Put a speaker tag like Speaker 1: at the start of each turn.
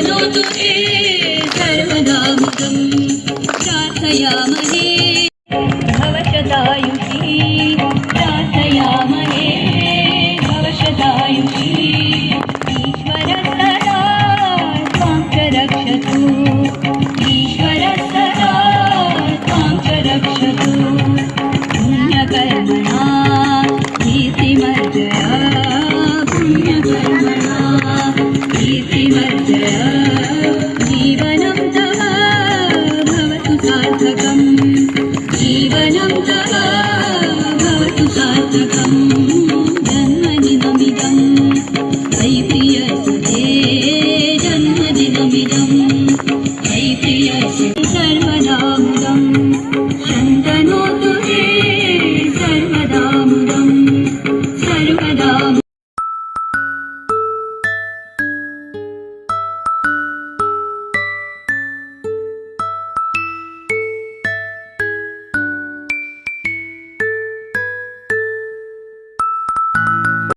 Speaker 1: शृण्वन्तु ते सर्वदा मुदं प्रार्थयामहे भवशतायुषी प्रार्थयामहे भवशतायुषी ईश्वर सदा त्वां च रक्षतु ईश्वर सदा त्वां च रक्षतु पुण्यकर्मणा कीर्तिमर्जया पुण्यकर्मणा कीर्तिमर्जया जीवनं तव भवतु सार्थकम् जीवनं तव भवतु सार्थकम् जन्मदिनमिदं अयि प्रियसुते जन्मदिनमिदं अयि प्रियसुते सर्वदा मुदं शन्तनो